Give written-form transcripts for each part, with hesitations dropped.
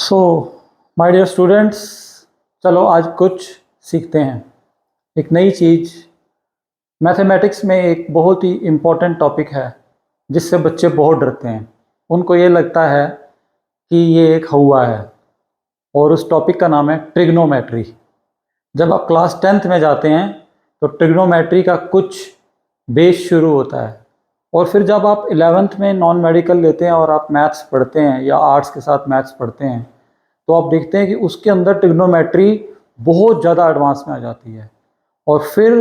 So my dear students, चलो आज कुछ सीखते हैं। एक नई चीज़। मैथमेटिक्स में एक बहुत ही इम्पोर्टेंट टॉपिक है जिससे बच्चे बहुत डरते हैं। उनको ये लगता है कि ये एक हवा है और उस टॉपिक का नाम है ट्रिग्नोमेट्री। जब आप क्लास 10th में जाते हैं तो ट्रिग्नोमेट्री का कुछ बेस शुरू होता है और फिर जब आप 11th में नॉन मेडिकल लेते हैं और आप मैथ्स पढ़ते हैं या आर्ट्स के साथ मैथ्स पढ़ते हैं तो आप देखते हैं कि उसके अंदर ट्रिग्नोमेट्री बहुत ज़्यादा एडवांस में आ जाती है। और फिर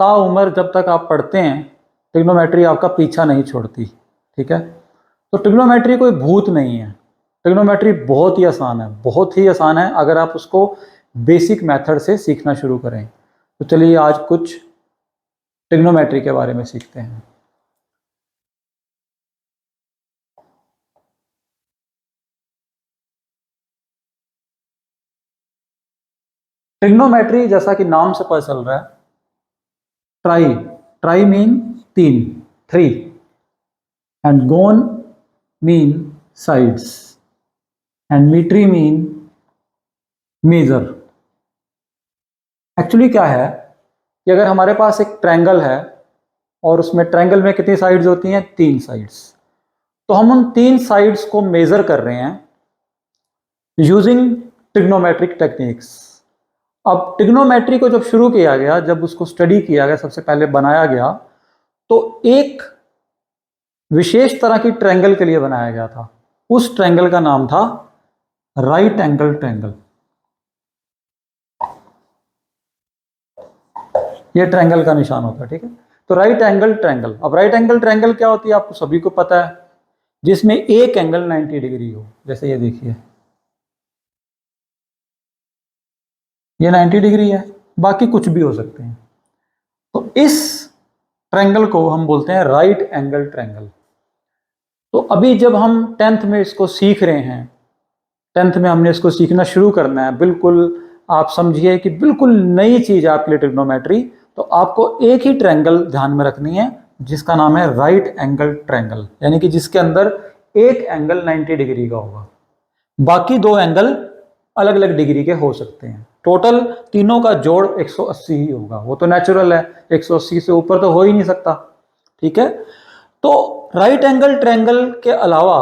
ताउम्र जब तक आप पढ़ते हैं ट्रिग्नोमेट्री आपका पीछा नहीं छोड़ती। ठीक है, तो ट्रिग्नोमेट्री कोई भूत नहीं है। ट्रिग्नोमेट्री बहुत ही आसान है, बहुत ही आसान है अगर आप उसको बेसिक मेथड से सीखना शुरू करें। तो चलिए आज कुछ ट्रिग्नोमेट्री के बारे में सीखते हैं। ट्रिग्नोमेट्री जैसा कि नाम से पता चल रहा है, ट्राई ट्राई मीन तीन, 3, and gon mean sides and metry mean measure. Actually क्या है कि अगर हमारे पास एक ट्रायंगल है और उसमें ट्रायंगल में कितनी साइड्स होती हैं? 3 साइड्स। तो हम उन 3 साइड्स को मेजर कर रहे हैं यूजिंग ट्रिग्नोमेट्रिक टेक्निक्स। अब ट्रिग्नोमेट्री को जब शुरू किया गया, जब उसको स्टडी किया गया, सबसे पहले बनाया गया, तो एक विशेष तरह की ट्रायंगल के लिए बनाया गया था। उस ट्रायंगल का नाम था राइट एंगल ट्रायंगल। ये ट्रायंगल का निशान होता है। ठीक है, तो राइट एंगल ट्रायंगल। अब राइट एंगल ट्रायंगल क्या होती है आपको सभी को पता है, जिसमें एक एंगल 90 डिग्री हो। जैसे ये देखिए, ये 90 डिग्री है, बाकी कुछ भी हो सकते हैं। तो इस ट्रायंगल को हम बोलते हैं राइट एंगल ट्रायंगल। तो अभी जब हम 10th में इसको सीख रहे हैं, 10th में हमने इसको सीखना शुरू करना है, बिल्कुल आप समझिए कि बिल्कुल नई चीज़ है आपके लिए ट्रिग्नोमेट्री। तो आपको एक ही ट्रायंगल ध्यान में रखनी है जिसका नाम है राइट एंगल ट्रायंगल, यानी कि जिसके अंदर एक एंगल 90 डिग्री का होगा, बाकी 2 एंगल अलग अलग डिग्री के हो सकते हैं। टोटल तीनों का जोड़ 180 ही होगा। वो तो नेचुरल है, 180 से ऊपर तो हो ही नहीं सकता। ठीक है, तो राइट एंगल ट्रायंगल के अलावा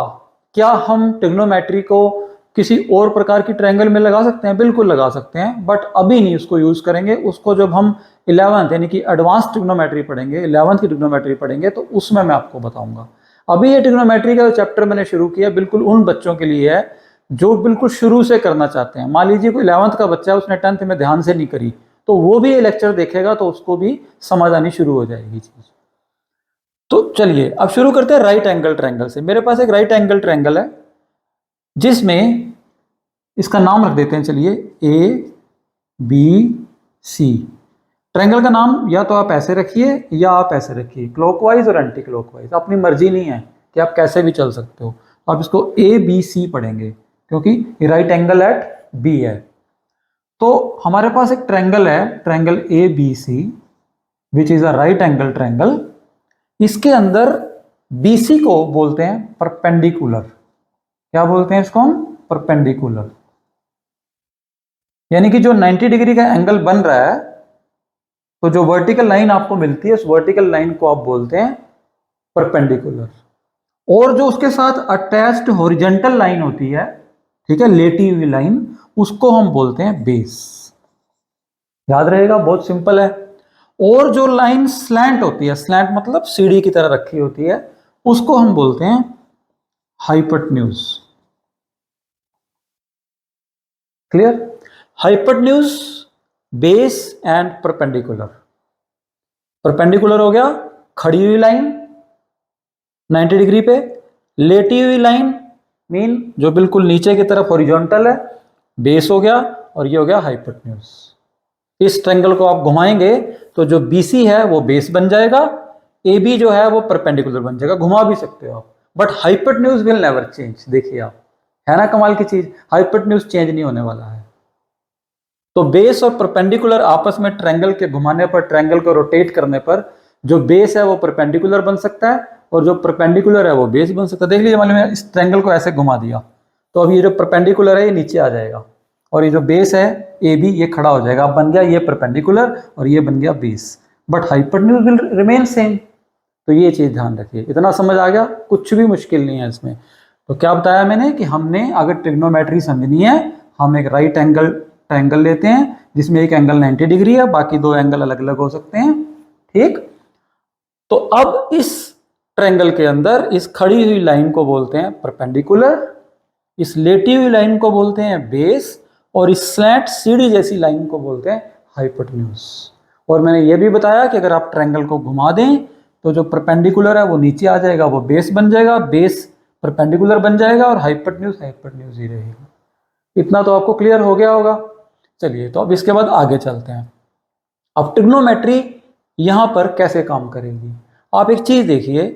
क्या हम ट्रिग्नोमेट्री को किसी और प्रकार की ट्रायंगल में लगा सकते हैं? बिल्कुल लगा सकते हैं, बट अभी नहीं उसको यूज करेंगे। उसको जब हम 11th यानी कि एडवांस ट्रिग्नोमेट्री पढ़ेंगे, 11th की ट्रिग्नोमेट्री पढ़ेंगे, तो उसमें मैं आपको बताऊंगा। अभी ये ट्रिग्नोमेट्री का चैप्टर मैंने शुरू किया बिल्कुल उन बच्चों के लिए है जो बिल्कुल शुरू से करना चाहते हैं। मान लीजिए कोई 11th का बच्चा है, उसने 10th में ध्यान से नहीं करी, तो वो भी ये लेक्चर देखेगा तो उसको भी समझ आनी शुरू हो जाएगी चीज। तो चलिए अब शुरू करते हैं राइट एंगल ट्रायंगल से। मेरे पास एक राइट एंगल ट्रायंगल है जिसमें इसका नाम रख देते हैं, चलिए ABC। ट्रायंगल का नाम या तो आप ऐसे रखिए या आप ऐसे रखिए, क्लॉकवाइज और एंटी क्लॉकवाइज, अपनी मर्जी नहीं है कि आप कैसे भी चल सकते हो। आप इसको ABC पढ़ेंगे क्योंकि राइट एंगल एट B है। तो हमारे पास एक ट्रायंगल है, triangle ABC which is a right angle triangle. इसके अंदर BC को बोलते हैं परपेंडिकुलर। क्या बोलते हैं इसको हम? परपेंडिकुलर। यानी कि जो 90 डिग्री का एंगल बन रहा है, तो जो वर्टिकल लाइन आपको मिलती है उस वर्टिकल लाइन को आप बोलते हैं परपेंडिकुलर। और जो उसके साथ अटैच्ड हॉरिजॉन्टल लाइन होती है, ठीक है, लेटी हुई लाइन, उसको हम बोलते हैं बेस। याद रहेगा, बहुत सिंपल है। और जो लाइन स्लैंट होती है, स्लैंट मतलब सीढ़ी की तरह रखी होती है, उसको हम बोलते हैं hypotenuse. Clear? Hypotenuse, base and perpendicular. Perpendicular हो गया खड़ी हुई लाइन 90 डिग्री पे, लेटी हुई लाइन मीन जो बिल्कुल नीचे की तरफ हॉरिजॉन्टल है, बेस हो गया, और ये हो गया हाइपोटेन्यूज। इस ट्रायंगल को आप घुमाएंगे तो जो BC है वो बेस बन जाएगा, AB जो है वो परपेंडिकुलर बन जाएगा। घुमा भी सकते हो आप, but hypotenuse will never change. देखिए आप, है ना कमाल की चीज, हाइपोटेन्यूज चेंज नहीं होने वाला है। तो बेस और परपेंडिकुलर आपस में ट्रायंगल के घुमाने पर, ट्रायंगल को रोटेट करने पर, जो बेस है वो परपेंडिकुलर बन सकता है और जो परपेंडिकुलर है वो बेस बन सकता है। देख लीजिए, मान लीजिए इस ट्रायंगल को ऐसे घुमा दिया, तो अब ये जो परपेंडिकुलर है ये नीचे आ जाएगा और ये जो बेस है ए बी ये खड़ा हो जाएगा। अब बन गया ये परपेंडिकुलर और ये बन गया base, but hypotenuse will remain same. तो ये चीज़ ध्यान रखिए। इतना समझ आ गया, कुछ भी मुश्किल नहीं है इसमें। तो क्या बताया मैंने कि हमने अगर ट्रिग्नोमेट्री समझनी है, हम एक राइट एंगल ट्रायंगल लेते हैं जिसमें एक एंगल 90 डिग्री है, बाकी दो एंगल अलग अलग हो सकते हैं। ठीक, तो अब इस ट्रायंगल के अंदर इस खड़ी हुई लाइन को बोलते हैं परपेंडिकुलर, इस लेटी हुई लाइन को बोलते हैं बेस, और इस स्लैंट सीढ़ी जैसी लाइन को बोलते हैं हाइपोटेन्यूज। और मैंने ये भी बताया कि अगर आप ट्रायंगल को घुमा दें तो जो परपेंडिकुलर है वो नीचे आ जाएगा, वो बेस बन जाएगा, बेस परपेंडिकुलर बन जाएगा और हाइपोटेन्यूज ही रहेगा। इतना तो आपको क्लियर हो गया होगा। चलिए, तो अब इसके बाद आगे चलते हैं। अब ट्रिग्नोमेट्री यहां पर कैसे काम करेगी, आप एक चीज देखिए।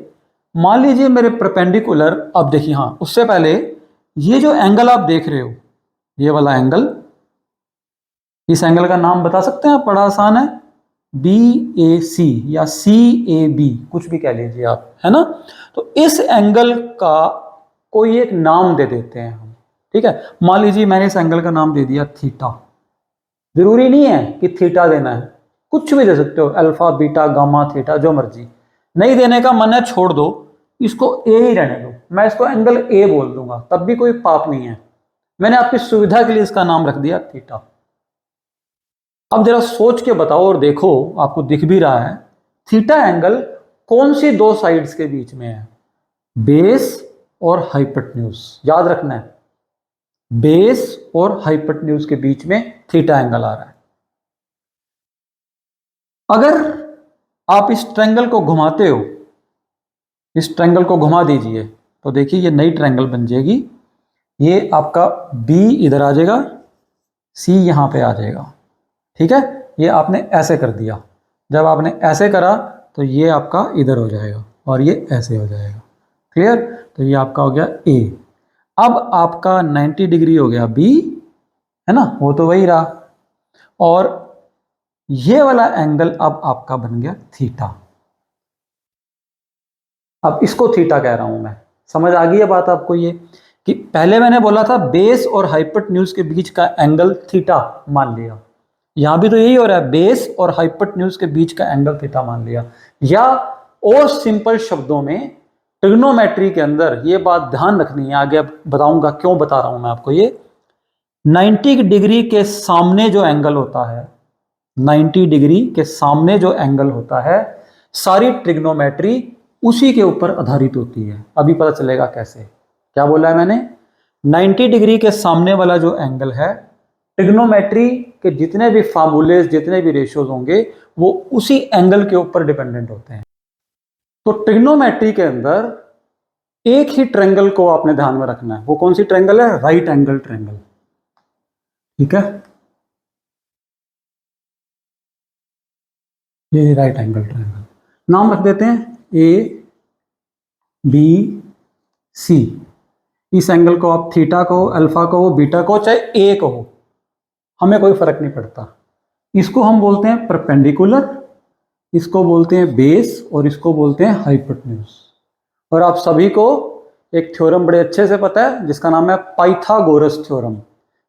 मान लीजिए मेरे परपेंडिकुलर, अब देखिए, हाँ उससे पहले ये जो एंगल आप देख रहे हो, ये वाला एंगल, इस एंगल का नाम बता सकते हैं आप? बड़ा आसान है, बी ए सी या सी ए बी, कुछ भी कह लीजिए आप, है ना। तो इस एंगल का कोई एक नाम दे देते हैं हम। ठीक है, मान लीजिए मैंने इस एंगल का नाम दे दिया थीटा। जरूरी नहीं है कि थीटा देना है, कुछ भी दे सकते हो, अल्फा बीटा गामा थीटा, जो मर्जी। नहीं देने का मन है छोड़ दो, इसको ए ही रहने दो, मैं इसको एंगल ए बोल दूंगा, तब भी कोई पाप नहीं है। मैंने आपकी सुविधा के लिए इसका नाम रख दिया थीटा। अब जरा सोच के बताओ और देखो, आपको दिख भी रहा है थीटा एंगल कौन सी दो साइड्स के बीच में है? बेस और हाइपोटेन्यूज, याद रखना है, बेस और हाइपोटेन्यूज के बीच में थीटा एंगल आ रहा है। अगर आप इस ट्रायंगल को घुमाते हो, इस ट्रायंगल को घुमा दीजिए, तो देखिए ये नई ट्रायंगल बन जाएगी। ये आपका बी इधर आ जाएगा, सी यहां पे आ जाएगा। ठीक है, ये आपने ऐसे कर दिया। जब आपने ऐसे करा तो ये आपका इधर हो जाएगा और ये ऐसे हो जाएगा। क्लियर? तो ये आपका हो गया ए। अब आपका 90 डिग्री हो गया बी, है ना, वो तो वही रहा। और ये वाला एंगल अब आपका बन गया थीटा। अब इसको थीटा कह रहा हूं मैं। समझ आ गई है बात आपको? ये कि पहले मैंने बोला था बेस और हाइपोटेन्यूज के बीच का एंगल थीटा मान लिया, यहां भी तो यही हो रहा है, बेस और हाइपोटेन्यूज के बीच का एंगल थीटा मान लिया। या और सिंपल शब्दों में, ट्रिग्नोमेट्री के अंदर ये बात ध्यान रखनी है, आगे बताऊंगा क्यों बता रहा हूं मैं आपको। ये 90 डिग्री के सामने जो एंगल होता है, 90 डिग्री के सामने जो एंगल होता है, सारी ट्रिग्नोमेट्री उसी के ऊपर आधारित होती है। अभी पता चलेगा कैसे। क्या बोला है मैंने? 90 डिग्री के सामने वाला जो एंगल है, ट्रिग्नोमेट्री के जितने भी फार्मूलेज, जितने भी रेशियोज होंगे, वो उसी एंगल के ऊपर डिपेंडेंट होते हैं। तो ट्रिग्नोमेट्री के अंदर एक ही ट्रायंगल को आपने ध्यान में रखना है। वो कौन सी ट्रायंगल है? Right angle triangle. ठीक है, ये राइट एंगल ट्रायंगल, नाम रख देते हैं ए बी सी। इस एंगल को आप थीटा कहो, अल्फा कहो, बीटा कहो, चाहे ए कहो, हमें कोई फर्क नहीं पड़ता। इसको हम बोलते हैं परपेंडिकुलर, इसको बोलते हैं बेस, और इसको बोलते हैं हाइपोटेन्यूज। और आप सभी को एक थ्योरम बड़े अच्छे से पता है जिसका नाम है पाइथागोरस थ्योरम।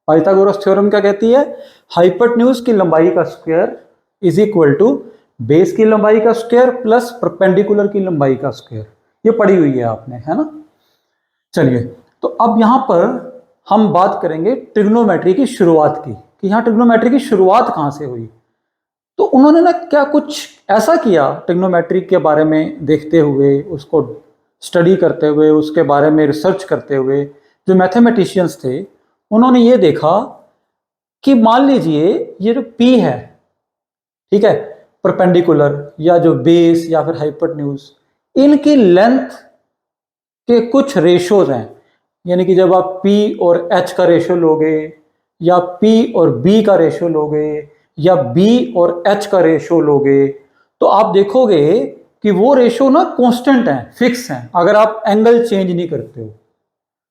पाइथागोरस थ्योरम क्या कहती है? हाइपोटेन्यूज की लंबाई का square is equal to base की लंबाई का स्क्वायर प्लस परपेंडिकुलर की लंबाई का स्क्वायर। ये पढ़ी हुई है आपने, है ना। चलिए, तो अब यहां पर हम बात करेंगे ट्रिग्नोमेट्री की शुरुआत की, कि यहां ट्रिग्नोमेट्री की शुरुआत कहां से हुई। तो उन्होंने ना क्या कुछ ऐसा किया, ट्रिग्नोमेट्री के बारे में देखते हुए, उसको स्टडी करते हुए, उसके बारे में रिसर्च करते हुए, जो मैथमेटिशियंस थे, उन्होंने ये देखा कि मान लीजिए ये जो P है, ठीक है, परपेंडिकुलर या जो बेस या फिर हाइपोटेन्यूज, इनकी लेंथ के कुछ रेशोज हैं। यानी कि जब आप P और H का रेशो लोगे, या P और B का रेशो लोगे, या B और H का रेशो लोगे, तो आप देखोगे कि वो रेशो ना कांस्टेंट है, फिक्स है, अगर आप एंगल चेंज नहीं करते हो।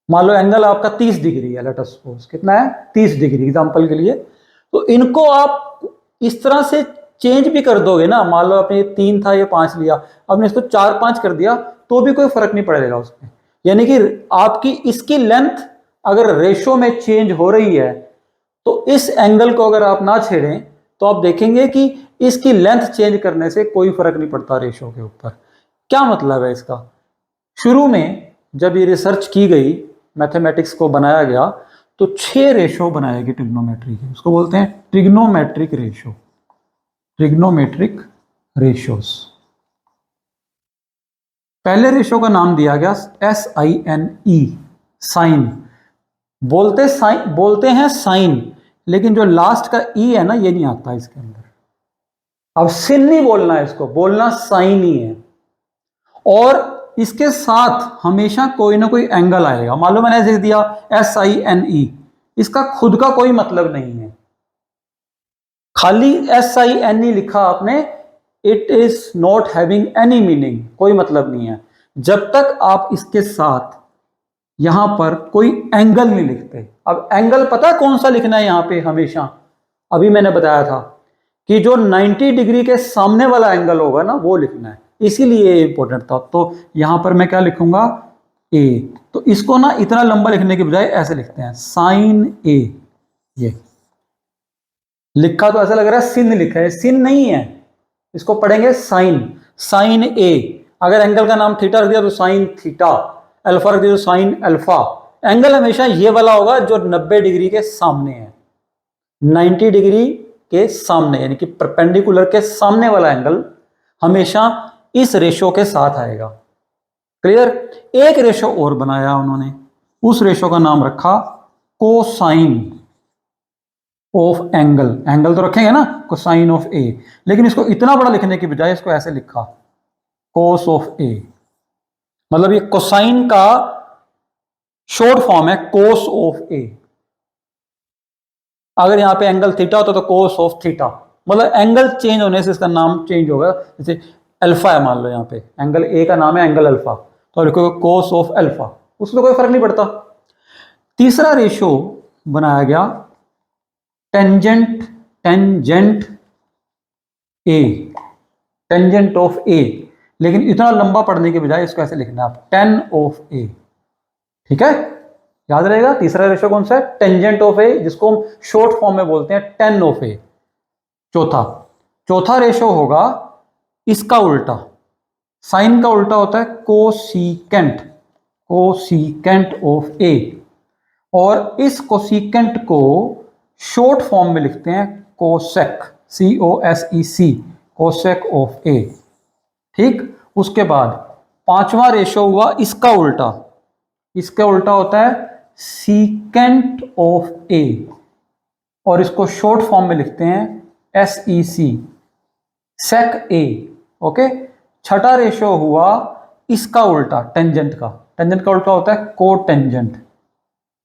मान लो एंगल आपका 30 डिग्री है, लेट अस सपोज, कितना है? 30 डिग्री, एग्जांपल के लिए। तो इनको आप इस तरह से चेंज भी कर दोगे ना, मान लो आपने 3 था, ये 5 लिया, आपने इसको 4-5 कर दिया, तो भी कोई फर्क नहीं पड़ेगा उसमें। यानी कि आपकी इसकी लेंथ अगर रेशो में चेंज हो रही है तो इस एंगल को अगर आप ना छेड़ें तो आप देखेंगे कि इसकी लेंथ चेंज करने से कोई फर्क नहीं पड़ता रेशो के ऊपर। क्या मतलब है इसका? शुरू में जब ये रिसर्च की गई, मैथमेटिक्स को बनाया गया, तो 6 रेशो बनाए गए ट्रिग्नोमेट्री के, उसको बोलते हैं ट्रिग्नोमेट्रिक रेशो, ट्रिग्नोमेट्रिक रेशोस। पहले रेशो का नाम दिया गया SINE, साइन। बोलते हैं साइन, लेकिन जो लास्ट का ई है ना, ये नहीं आता इसके अंदर। अब सिन नहीं बोलना है इसको, बोलना साइन ही है। और इसके साथ हमेशा कोई ना कोई एंगल आएगा। मालूम मैंने ऐसे दिया SINE, इसका खुद का कोई मतलब नहीं है, खाली SINE लिखा आपने, it is not having any meaning, कोई मतलब नहीं है जब तक आप इसके साथ यहां पर कोई एंगल नहीं लिखते। अब एंगल पता है कौन सा लिखना है यहां पे हमेशा? अभी मैंने बताया था कि जो 90 डिग्री के सामने वाला एंगल होगा ना, वो लिखना है, इसीलिए ये इंपॉर्टेंट था। तो यहां पर मैं क्या लिखूंगा? ए। तो इसको ना इतना लंबा लिखने के बजाय ऐसे लिखते हैं, साइन ए। ये लिखा तो ऐसा लग रहा है सिन लिखा है, सिन नहीं है, इसको पढ़ेंगे साइन, साइन ए। अगर एंगल का नाम थीटा रख दिया तो साइन थीटा, अल्फा रख दिया तो साइन अल्फा। एंगल हमेशा ये वाला होगा जो 90 डिग्री के सामने है, 90 डिग्री के सामने, यानी कि परपेंडिकुलर के सामने वाला एंगल हमेशा इस रेशो के साथ आएगा। क्लियर? एक रेशो और बनाया उन्होंने, उस रेशो का नाम रखा कोसाइन ऑफ एंगल। एंगल तो रखेंगे ना, कोसाइन ऑफ ए, लेकिन इसको इतना बड़ा लिखने की बजाय इसको ऐसे लिखा, कोस ऑफ ए। मतलब ये कोसाइन का शॉर्ट फॉर्म है, कोस ऑफ ए। अगर यहां पे एंगल थीटा होता तो कोस ऑफ थीटा, मतलब एंगल चेंज होने से इसका नाम चेंज होगा। जैसे अल्फा है, मान लो यहाँ पे एंगल ए का नाम है एंगल अल्फा, तो लिखोगे कोस ऑफ अल्फा, उसमें कोई फर्क नहीं पड़ता। तीसरा रेशो बनाया गया tangent, tangent A, tangent of A. लेकिन इतना लंबा पढ़ने के बजाय इसको ऐसे लिखना है आप, टेन ऑफ ए। ठीक है, याद रहेगा। तीसरा रेशो कौन सा है? टेंजेंट ऑफ ए, जिसको हम शॉर्ट फॉर्म में बोलते हैं टेन ऑफ ए। चौथा रेशो होगा इसका उल्टा, साइन का उल्टा होता है कोसिकेंट, कोसिकेंट ऑफ ए। और इस कोसिकेंट को शॉर्ट फॉर्म में लिखते हैं कोसेक, COSEC, कोसेक ऑफ ए। ठीक, उसके बाद पांचवा रेशो हुआ इसका उल्टा, इसका उल्टा होता है सीकेंट ऑफ ए, और इसको शॉर्ट फॉर्म में लिखते हैं SEC, सेक ए। ओके। छठा रेशो हुआ इसका उल्टा, टेंजेंट का। टेंजेंट का उल्टा होता है कोटेंजेंट,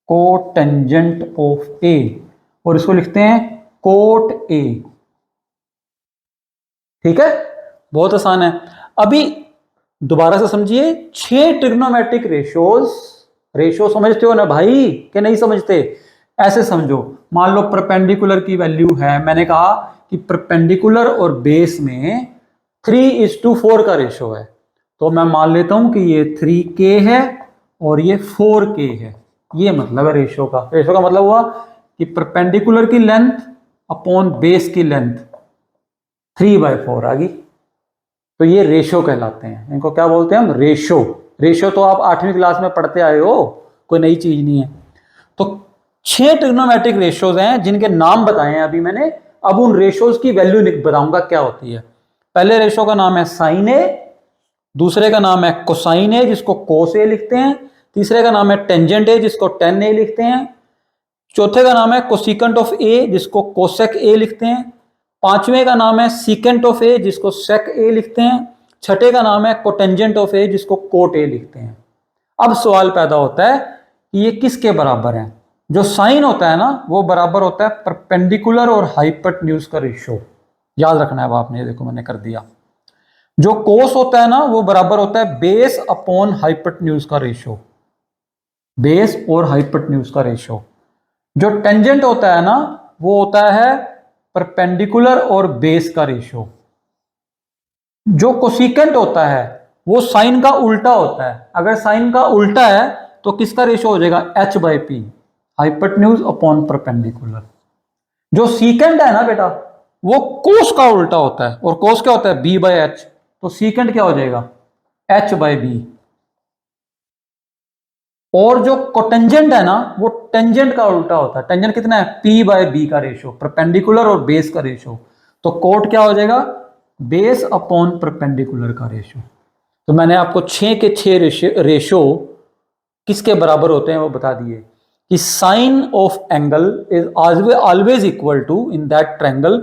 कोटेंजेंट ऑफ ए, और इसको लिखते हैं कोट ए। ठीक है, बहुत आसान है। अभी दोबारा से समझिए, 6 ट्रिग्नोमेट्रिक रेशोज, रेशो समझते हो ना भाई कि नहीं समझते? ऐसे समझो, मान लो परपेंडिकुलर की वैल्यू है, मैंने कहा कि परपेंडिकुलर और बेस में 3:4 का रेशो है, तो मैं मान लेता हूं कि ये 3K है और ये 4K है। ये मतलब है रेशो का। रेशो का मतलब हुआ कि परपेंडिकुलर की लेंथ अपॉन बेस की लेंथ 3/4 आ गई, तो ये रेशो कहलाते हैं। इनको क्या बोलते हैं हम? रेशो। रेशो तो आप 8वीं क्लास में पढ़ते आए हो, कोई नई चीज नहीं है। तो 6 ट्रिग्नोमेट्रिक रेशोज हैं जिनके नाम बताए हैं अभी मैंने। अब उन रेशोज की वैल्यू बताऊंगा क्या होती है। पहले रेशो का नाम है साइन ए, दूसरे का नाम है कोसाइन ए, जिसको कोस ए लिखते हैं, तीसरे का नाम है टेंजेंट ए, जिसको टेन ए लिखते हैं, चौथे का नाम है कोसिकेंट ऑफ ए, जिसको कोसेक ए लिखते हैं, पांचवें का नाम है सीकेंट ऑफ ए, जिसको सेक ए लिखते हैं, छठे का नाम है कोटेंजेंट ऑफ ए, जिसको कोट ए लिखते हैं। अब सवाल पैदा होता है कि ये किसके बराबर है? जो साइन होता है ना, वो बराबर होता है परपेंडिकुलर और हाइपोटेन्यूज का रेशो। याद रखना है आपने, देखो मैंने कर दिया। जो कोस होता है ना, वो बराबर होता है बेस अपॉन हाइपोटेन्यूज का रेशो, बेस और हाइपोटेन्यूज का रेशो। जो टेंजेंट होता है ना, वो होता है परपेंडिकुलर और बेस का रेशो। जो कोसिकेंट होता है वो साइन का उल्टा होता है। अगर साइन का उल्टा है तो किसका रेशियो हो जाएगा, h/p, हाइपोटेन्यूज अपॉन परपेंडिकुलर। जो सीकेंड है ना बेटा, वो कोस का उल्टा होता है, और कोस क्या होता है, b/h, तो सीकेंड क्या हो जाएगा, h/b। और जो कोटेंजेंट है ना, वो टेंजेंट का उल्टा होता है। टेंजेंट कितना है, p/b का रेशियो, परपेंडिकुलर और बेस का रेशियो। तो कोट क्या हो जाएगा, बेस अपॉन परपेंडिकुलर का रेशियो। तो मैंने आपको 6 के 6 रेशियो किसके बराबर होते हैं वो बता दिए, कि sine of angle is always equal to in that triangle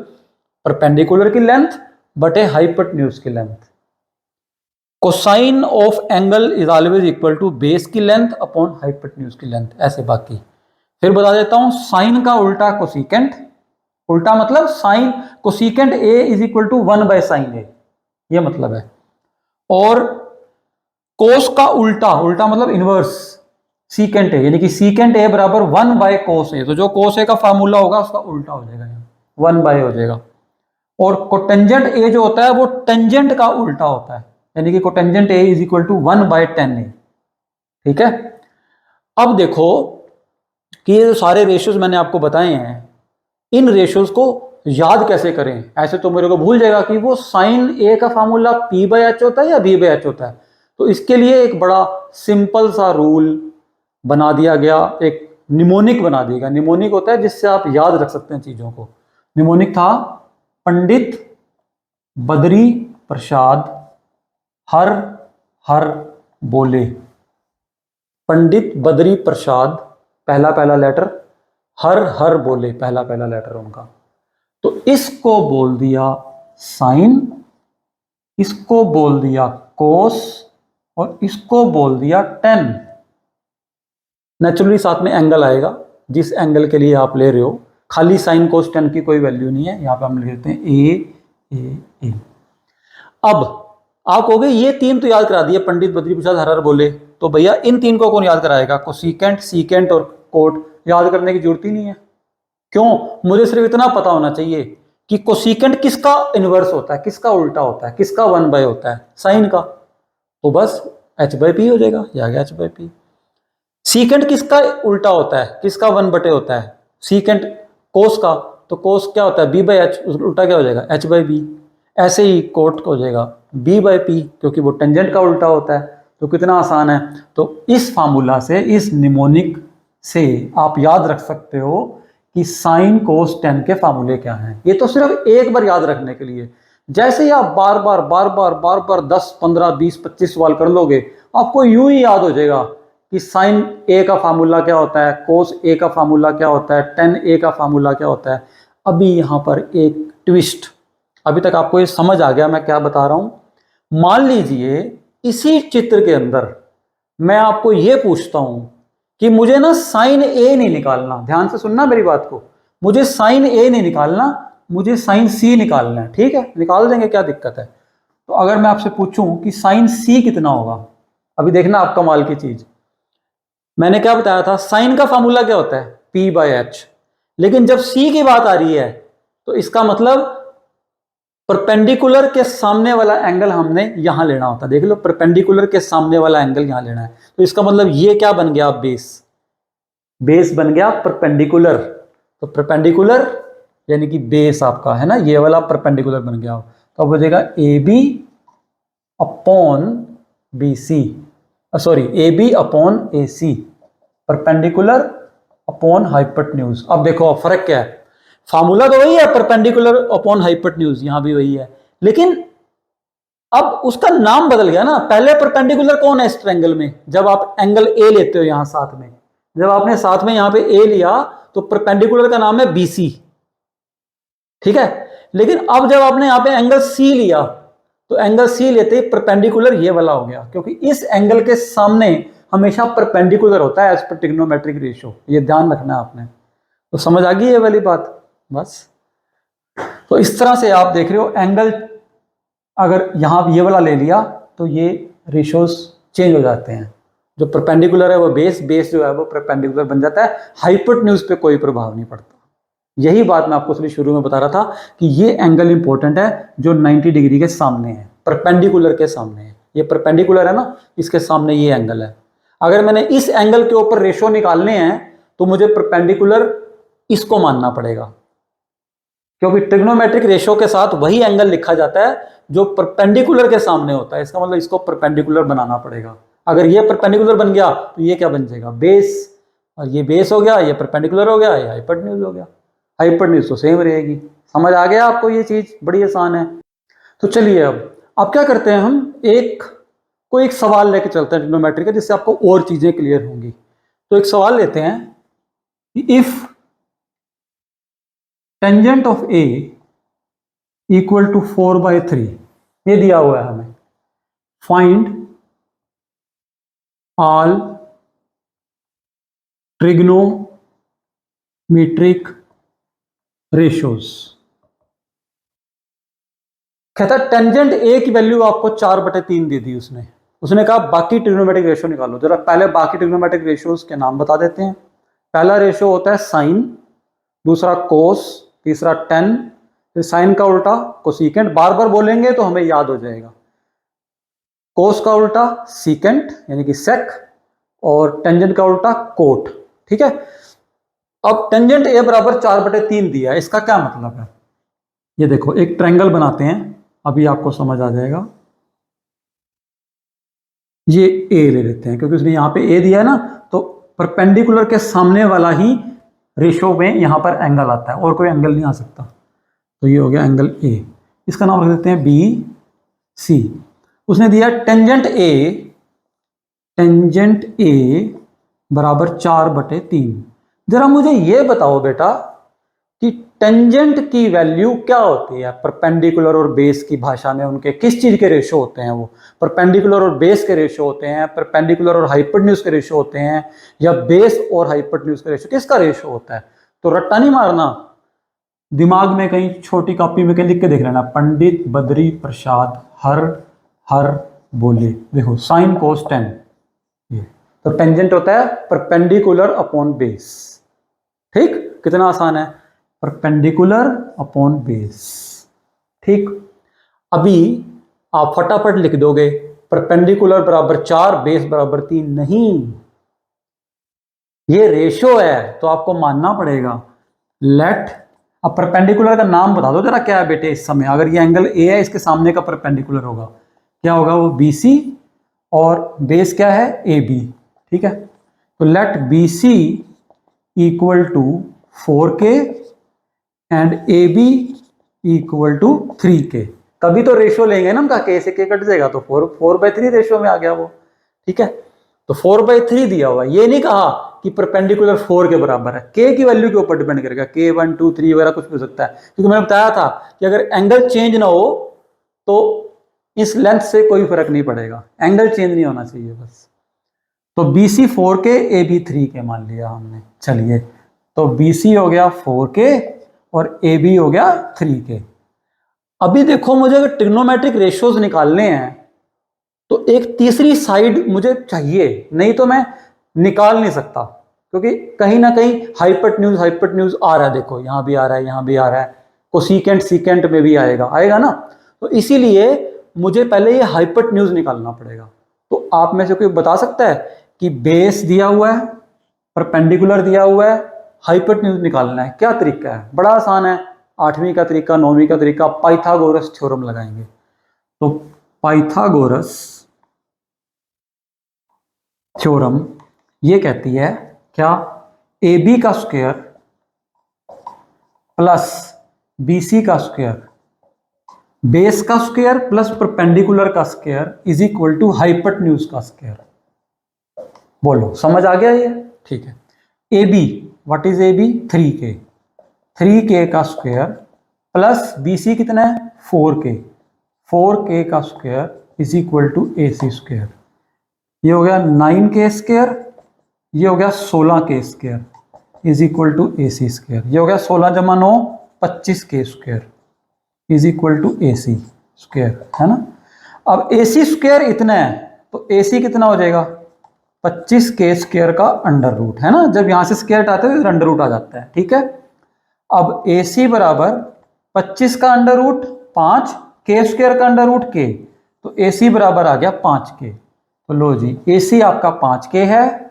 perpendicular की लेंथ बटे हाइपोटेन्यूज की length. Cosine of angle is always equal to base की लेंथ अपॉन हाइपोटेन्यूज की लेंथ। ऐसे बाकी फिर बता देता हूं, साइन का उल्टा कोसिकेंट, उल्टा मतलब sine cosecant A is equal to 1/sin A, ये मतलब है। और कोस का उल्टा, उल्टा मतलब इनवर्स सीकेंट ए, यानी कि सीकेंट ए बराबर 1/cos ए। तो जो cos ए का फार्मूला होगा उसका उल्टा हो जाएगा, 1 हो जाएगा। और कोटेंजेंट ए जो होता है वो टेंजेंट का उल्टा होता है, यानी कि cotangent A is equal to 1/tan A. ठीक है, अब देखो कि ये जो सारे रेशियोज मैंने आपको बताए हैं, इन रेशियोज को याद कैसे करें। ऐसे तो मेरे को भूल जाएगा कि वो साइन ए का फार्मूला p/h होता है या b/h होता है। तो इसके लिए एक बड़ा सिंपल सा रूल बना दिया गया, एक निमोनिक बना दिया गया। निमोनिक होता है जिससे आप याद रख सकते हैं चीजों को। निमोनिक था, पंडित बद्री प्रसाद हर हर बोले। पंडित बद्री प्रसाद पहला लेटर, हर हर बोले पहला लेटर उनका। तो इसको बोल दिया साइन, इसको बोल दिया कोस, और इसको बोल दिया टेन। नेचुरली साथ में एंगल आएगा, जिस एंगल के लिए आप ले रहे हो। खाली साइन कोस टेन की कोई वैल्यू नहीं है, यहां पे हम लिख देते हैं ए। अब आप कहोगे ये तीन तो याद करा दिए, पंडित बद्री प्रसाद हर हर बोले, तो भैया इन तीन को कौन याद कराएगा, कोसिकेंट, सीकेंट और कोट याद करने की जरूरत ही नहीं है। क्यों, मुझे सिर्फ इतना पता होना चाहिए कि कोसिकेंट किसका इनवर्स होता है, किसका उल्टा होता है, किसका 1 होता है, साइन का, तो बस h/p हो जाएगा, ये आ गया h/p। सीकेंट किसका उल्टा होता है, किसका 1 होता है, सीकेंट कोस का, तो कोस क्या होता है, b/h, उल्टा क्या हो जाएगा, h/b। ऐसे ही कोट हो जाएगा b/p, क्योंकि वो टेंजेंट का उल्टा होता है। तो कितना आसान है। तो इस फार्मूला से, इस निमोनिक से आप याद रख सकते हो कि साइन कोस टेन के फार्मूले क्या हैं। ये तो सिर्फ एक बार याद रखने के लिए। जैसे ही आप बार बार 10, 15, 20, 25 सवाल कर लोगे, आपको यूं ही याद हो जाएगा कि साइन ए का फार्मूला क्या होता है, कोस ए का फार्मूला क्या होता है, टेन ए का फार्मूला क्या होता है। अभी यहां पर एक ट्विस्ट, अभी तक आपको ये समझ आ गया मैं क्या बता रहा हूं। मान लीजिए इसी चित्र के अंदर मैं आपको ये पूछता हूं कि मुझे ना साइन ए नहीं निकालना, ध्यान से सुनना मेरी बात को, मुझे साइन ए नहीं निकालना, मुझे साइन सी निकालना है। ठीक है, निकाल देंगे, क्या दिक्कत है। तो अगर मैं आपसे पूछूं कि साइन सी कितना होगा, अभी देखना आप कमाल की चीज। मैंने क्या बताया था, साइन का फार्मूला क्या होता है, p/h। लेकिन जब सी की बात आ रही है तो इसका मतलब परपेंडिकुलर के सामने वाला एंगल हमने यहां लेना होता है। देख लो, परपेंडिकुलर के सामने वाला एंगल यहां लेना है। तो इसका मतलब ये क्या बन गया, बेस, बेस बन गया परपेंडिकुलर। तो परपेंडिकुलर यानी कि बेस आपका है ना, ये वाला परपेंडिकुलर बन गया। तो अब हो जाएगा AB upon BC, sorry AB upon AC, perpendicular upon hypotenuse. अब देखो फर्क क्या है, फार्मूला तो वही है, परपेंडिकुलर अपॉन हाइपोटेन्यूज, यहां भी वही है, लेकिन अब उसका नाम बदल गया ना। पहले परपेंडिकुलर कौन है इस ट्रायंगल में, जब आप एंगल ए लेते हो यहां साथ में, जब आपने साथ में यहां पे ए लिया तो परपेंडिकुलर का नाम है BC, ठीक है। लेकिन अब जब आपने यहां पे एंगल C लिया तो एंगल C लेते ही परपेंडिकुलर ये वाला हो गया, क्योंकि इस एंगल के सामने हमेशा परपेंडिकुलर होता है एज पर ट्रिग्नोमेट्रिक रेशियो, ये ध्यान रखना है आपने। तो समझ आ गई ये वाली बात, बस। तो इस तरह से आप देख रहे हो, एंगल अगर यहां ये वाला ले लिया तो ये रेशियोज चेंज हो जाते हैं। जो परपेंडिकुलर है वो बेस, बेस जो है वो परपेंडिकुलर बन जाता है, हाइपोटेन्यूज पे कोई प्रभाव नहीं पड़ता। यही बात मैं आपको इसलिए शुरू में बता रहा था कि ये एंगल इंपॉर्टेंट है जो 90 डिग्री के सामने है, परपेंडिकुलर के सामने है। ये परपेंडिकुलर है ना, इसके सामने ये एंगल है। अगर मैंने इस एंगल के ऊपर रेशो निकालने हैं तो मुझे परपेंडिकुलर इसको मानना पड़ेगा, क्योंकि ट्रिग्नोमेट्रिक रेशो के साथ वही एंगल लिखा जाता है जो परपेंडिकुलर के सामने होता है। इसका मतलब इसको परपेंडिकुलर बनाना पड़ेगा। अगर ये परपेंडिकुलर बन गया तो ये क्या बन जाएगा, बेस, और ये बेस हो गया, ये परपेंडिकुलर हो गया, ये हाइपोटेन्यूज हो गया। हाइपोटेन्यूज तो सेम रहेगी। समझ आ गया आपको? ये चीज बड़ी आसान है। तो चलिए अब क्या करते हैं, हम एक सवाल लेके चलते हैं ट्रिग्नोमेट्री का, जिससे आपको और चीजें क्लियर होंगी। तो एक सवाल लेते हैं कि if tangent of A equal to 4/3, ये दिया हुआ है हमें, फाइंड ऑल ट्रिग्नोमेट्रिक रेशोज। कहता है टेंजेंट ए की वैल्यू आपको 4/3 दे दी उसने कहा बाकी ट्रिग्नोमेट्रिक रेशो निकालो। जरा पहले बाकी ट्रिग्नोमेट्रिक रेशोज के नाम बता देते हैं। पहला रेशो होता है साइन, दूसरा कोस, तीसरा टेन, फिर साइन का उल्टा कोसिकेंट। बार बार बोलेंगे तो हमें याद हो जाएगा। कोस का उल्टा सीकेंट यानी कि सेक, और टेंजेंट का उल्टा कोट। ठीक है। अब टेंजेंट ए बराबर 4/3 दिया है, इसका क्या मतलब है? ये देखो, एक ट्रायंगल बनाते हैं, अभी आपको समझ आ जाएगा। ये ए ले लेते हैं क्योंकि उसने यहां पे ए दिया है ना, तो परपेंडिकुलर के सामने वाला ही रेशो में यहां पर एंगल आता है, और कोई एंगल नहीं आ सकता। तो ये हो गया एंगल ए, इसका नाम रख देते हैं बी सी। उसने दिया टेंजेंट ए बराबर 4/3। जरा मुझे ये बताओ बेटा कि टेंजेंट की वैल्यू क्या होती है? परपेंडिकुलर और बेस की भाषा में उनके किस चीज के रेशो होते हैं? वो परपेंडिकुलर और बेस के रेशो होते हैं, परपेंडिकुलर और हाइपोटेन्यूज के रेशो होते हैं, या बेस और हाइपोटेन्यूज के रेशो? किसका रेशो होता है? तो रट्टा नहीं मारना, दिमाग में कहीं छोटी कॉपी में कहीं लिख के देख लेना, पंडित बद्री प्रसाद हर हर बोले। देखो साइन कोस टेन, ये तो टेंजेंट होता है परपेंडिकुलर अपॉन बेस। ठीक, कितना आसान है, परपेंडिकुलर अपॉन बेस। ठीक, अभी आप फटाफट लिख दोगे परपेंडिकुलर बराबर 4, बेस बराबर 3। नहीं, ये रेशो है तो आपको मानना पड़ेगा। लेट, अब परपेंडिकुलर का नाम बता दो जरा क्या है बेटे इस समय। अगर ये एंगल ए है, इसके सामने का परपेंडिकुलर होगा, क्या होगा वो? बी सी, और बेस क्या है? A B. ठीक है, तो let B C equal to 4K and A B equal to 3K। तभी तो रेशियो लेंगे ना हम, कहा के से के कट जाएगा तो 4/3 रेशियो में आ गया वो। ठीक है, तो 4/3 दिया हुआ, ये नहीं कहा कि परपेंडिकुलर 4 के बराबर है। के की वैल्यू के ऊपर डिपेंड करेगा, के 1 2 3 वगैरह कुछ भी हो सकता है, क्योंकि मैंने बताया था कि अगर एंगल चेंज ना हो तो इस लेंथ से कोई फर्क नहीं पड़ेगा, एंगल चेंज नहीं होना चाहिए बस। तो बी सी 4K, ए बी 3K मान लिया हमने। चलिए, तो बी सी हो गया 4K और ए बी हो गया 3K। अभी देखो, मुझे अगर ट्रिग्नोमेट्रिक रेशियोज निकालने हैं तो एक तीसरी साइड मुझे चाहिए, नहीं तो मैं निकाल नहीं सकता, क्योंकि कहीं ना कहीं हाइपोटेन्यूज आ रहा है। देखो यहां भी आ रहा है, यहां भी आ रहा है, कोसिकेंट सीकेंट में भी आएगा ना। तो इसीलिए मुझे पहले ये हाइपोटेन्यूज निकालना पड़ेगा। तो आप में से कोई बता सकता है कि बेस दिया हुआ है, परपेंडिकुलर दिया हुआ है, हाइपोटेन्यूज निकालना है, क्या तरीका है? बड़ा आसान है, 8वीं का तरीका, 9वीं का तरीका, पाइथागोरस थ्योरम लगाएंगे। तो पाइथागोरस थ्योरम ये कहती है क्या? ए बी का स्क्वायर प्लस बी सी का स्क्वायर, बेस का स्क्वायर प्लस परपेंडिकुलर का square is equal to hypotenuse का स्क्वायर। बोलो, समझ आ गया ये? ठीक है, A B, what is A B? 3K, 3K का स्क्वायर प्लस बी सी कितना है? 4K, 4K का square is equal to A C square. ये हो गया 9K स्क्वायर, ये हो गया 16K square is equal to A C square. ये हो गया 16 जमा 9 25K square is equal to A C square, है ना। अब ए सी स्क्वायर इतना है तो ए सी कितना हो जाएगा? 25K स्क्वायर का अंडर रूट, है ना। जब यहां से स्क्वायर हटाते हैं तो अंडर रूट आ जाता है। ठीक है, अब ए सी बराबर 25 का अंडर रूट 5, K स्क्वायर का अंडर रूट K, तो ए सी बराबर आ गया 5K। तो लो जी, AC आपका 5K है,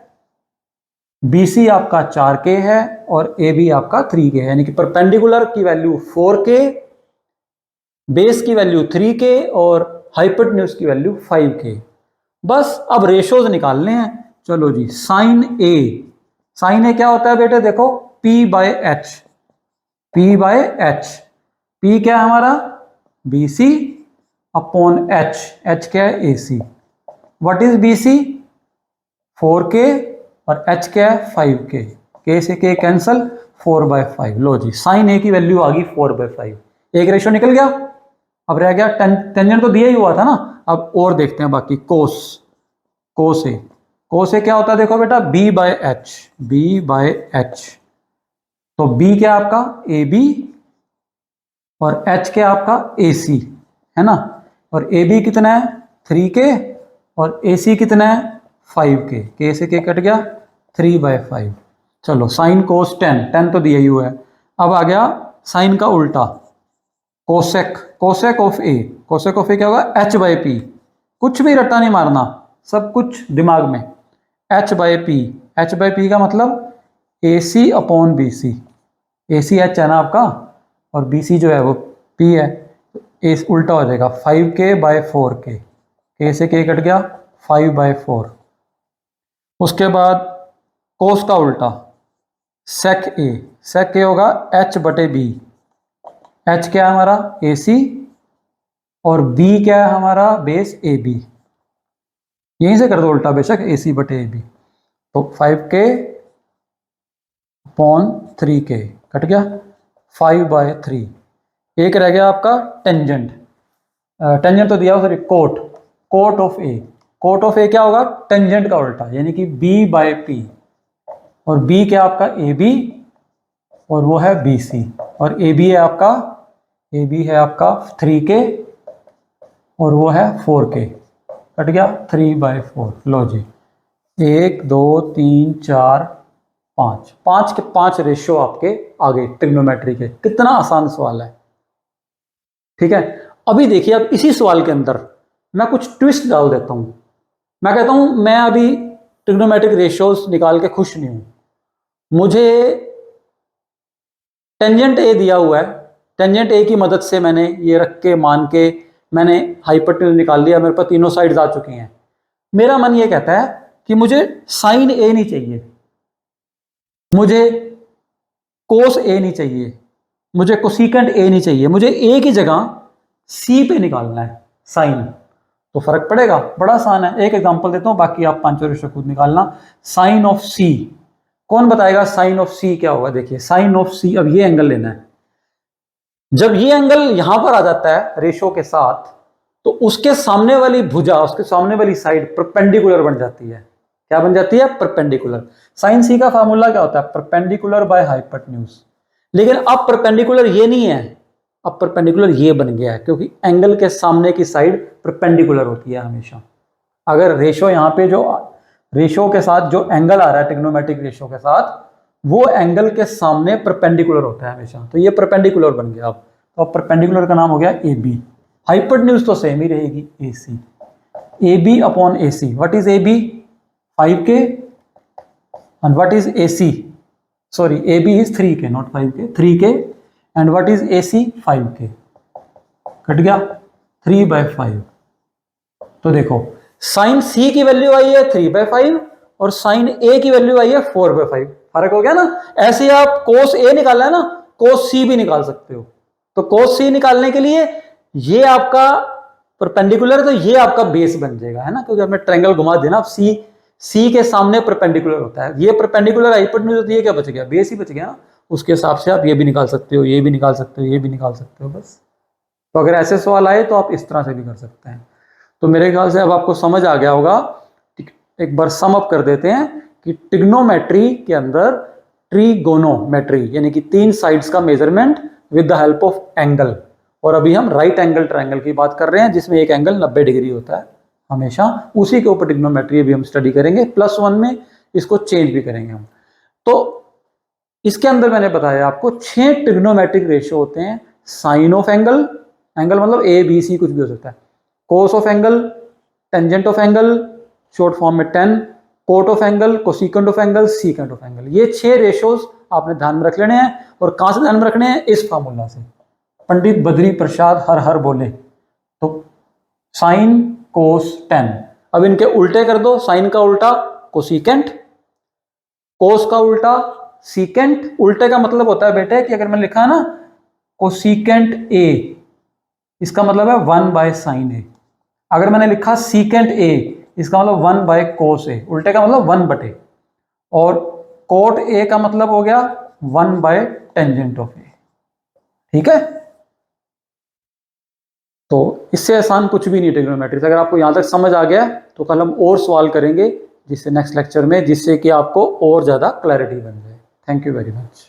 BC आपका 4K है और AB आपका 3K है, यानी कि परपेंडिकुलर की वैल्यू 4K, बेस की वैल्यू 3K और हाइपोटेन्यूज की वैल्यू 5K। बस अब रेशोज निकालने हैं। चलो जी, साइन ए क्या होता है बेटे, देखो P/H, P/H, P क्या है हमारा BC अपॉन H क्या है AC। What is BC 4K और H क्या है 5K, K से K कैंसल, 4/5। लो जी, साइन ए की वैल्यू आ गई 4/5, एक रेशो निकल गया। अब रह गया टेंजेंट तो दिया ही हुआ था ना, अब और देखते हैं बाकी। कोस ए क्या होता है देखो बेटा, B/H। तो B क्या आपका AB और H क्या आपका AC है ना, और AB कितना है 3K और AC कितना है 5K, K से K कट गया, 3/5। चलो साइन कोस 10 तो दिया ही हुआ है। अब आ गया साइन का उल्टा, कोसेक ऑफ ए क्या होगा H/P, कुछ भी रट्टा नहीं मारना, सब कुछ दिमाग में। H/P का मतलब AC upon BC, AC H है ना आपका और BC जो है वो P है, तो ए उल्टा हो जाएगा 5K/4K, K से K कट गया, 5/4। उसके बाद कोस का उल्टा सेक ए होगा H/B, H क्या है हमारा AC और B क्या है हमारा बेस AB, यहीं से कर दो उल्टा बेशक, AC/AB। तो 5K अपॉन 3K कट गया, 5/3। एक रह गया आपका टेंजेंट, टेंजेंट तो दिया हो, सॉरी, कोट ऑफ ए क्या होगा टेंजेंट का उल्टा, यानी कि B/P, और B क्या आपका AB और वो है BC, और AB है आपका 3K और वो है 4K, कट गया 3/4। लो जी, 1 2 3 4 5, 5 के 5 रेशियो आपके आ गए ट्रिग्नोमेट्री के। कितना आसान सवाल है, ठीक है। अभी देखिए, अब इसी सवाल के अंदर मैं कुछ ट्विस्ट डाल देता हूं। मैं कहता हूं मैं अभी ट्रिग्नोमेट्रिक रेशियोज निकाल के खुश नहीं हूं, मुझे टेंजेंट ए दिया हुआ है, टेंजेंट ए की मदद से मैंने ये रख के मान के मैंने हाइपोटेन्यूज निकाल लिया, मेरे पास तीनों साइड्स आ चुकी हैं। मेरा मन ये कहता है कि मुझे साइन ए नहीं चाहिए, मुझे कोस ए नहीं चाहिए, मुझे कोसिकेंट ए नहीं चाहिए, मुझे ए की जगह सी पे निकालना है साइन। तो फर्क पड़ेगा, बड़ा आसान है। एक एग्जांपल देता हूं, बाकी आप पांचों रेशो खुद निकालना। साइन ऑफ सी, कौन बताएगा साइन ऑफ सी क्या होगा? देखिए साइन ऑफ सी, अब ये एंगल लेना है। जब ये एंगल यहां पर आ जाता है रेशो के साथ, तो उसके सामने वाली भुजा, उसके सामने वाली साइड परपेंडिकुलर बन जाती है। क्या बन जाती है? परपेंडिकुलर। साइन सी का फार्मूला क्या होता है? Perpendicular by hypotenuse. लेकिन अब परपेंडिकुलर ये नहीं है, अब परपेंडिकुलर ये बन गया है, क्योंकि एंगल के सामने की साइड परपेंडिकुलर होती है हमेशा। अगर रेशो यहाँ पे जो रेशो के साथ जो एंगल आ रहा है ट्रिग्नोमेट्रिक रेशो के साथ, वो एंगल के सामने परपेंडिकुलर होता है हमेशा, तो ये परपेंडिकुलर बन गया। अब तो अब परपेंडिकुलर का नाम हो गया ए बी। हाइपोटेन्यूज तो सेम ही रहेगी, A C. A B upon A C, what is A B? 5K, and what is AC? Sorry, AB is 3K, not 5K, 3K, and what is AC? 5K। Cut गया 3/5। तो देखो sign C की value आई है 3/5 और sign A की value आई है 4/5। फर्क हो गया ना। ऐसे आप कोस A निकालना है ना, कोस C भी निकाल सकते हो। तो कोस C निकालने के लिए ये आपका परपेंडिकुलर, तो ये आपका बेस बन जाएगा, है ना, क्योंकि हमने ट्रायंगल घुमा दिया ना। सी के सामने परपेंडिकुलर होता है, ये परपेंडिकुलर हाइपोटेन्यूज होती है, क्या बच गया? बेस ही बच गया। उसके हिसाब से आप ये भी निकाल सकते हो, ये भी निकाल सकते हो, ये भी निकाल सकते हो, बस। तो अगर ऐसे सवाल आए तो आप इस तरह से भी कर सकते हैं। तो मेरे ख्याल से अब आपको समझ आ गया होगा। एक बार सम अप कर देते हैं कि ट्रिग्नोमेट्री के अंदर ट्रिगोनोमेट्री यानी कि 3 साइड्स का measurement with the help of angle, और अभी हम राइट एंगल ट्रायंगल की बात कर रहे हैं, जिसमें एक एंगल 90 डिग्री होता है हमेशा। उसी के ऊपर ट्रिग्नोमेट्री भी हम स्टडी करेंगे, +1 में इसको चेंज भी करेंगे हम। तो इसके अंदर मैंने बताया आपको 6 ट्रिग्नोमेट्रिक रेशियो होते हैं। साइन ऑफ एंगल, एंगल मतलब ए बी सी कुछ भी हो सकता है, cos of angle, tangent of angle, short form में tan, cot of angle, cosecant of angle, secant of angle. ये 6 रेशोज आपने ध्यान में रख लेने हैं। और कहाँ से ध्यान में रखने हैं? इस फार्मूला से। पंडित बद्री प्रसाद हर हर बोले तो साइन कोस tan। अब इनके उल्टे कर दो, साइन का उल्टा कोसिकेंट, कोस का उल्टा सीकेंट। उल्टे का मतलब होता है बेटे कि अगर मैंने लिखा है ना कोसिकेंट ए, इसका मतलब है 1/sin ए। अगर मैंने लिखा सीकेंट ए, इसका मतलब 1/cos ए। उल्टे का मतलब 1/। और कोट ए का मतलब हो गया 1/tangent ऑफ ए। ठीक है, तो इससे आसान कुछ भी नहीं ट्रिग्नोमेट्री। अगर आपको यहां तक समझ आ गया तो कल हम और सवाल करेंगे जिससे नेक्स्ट लेक्चर में, जिससे कि आपको और ज्यादा क्लैरिटी बन जाए। Thank you very much.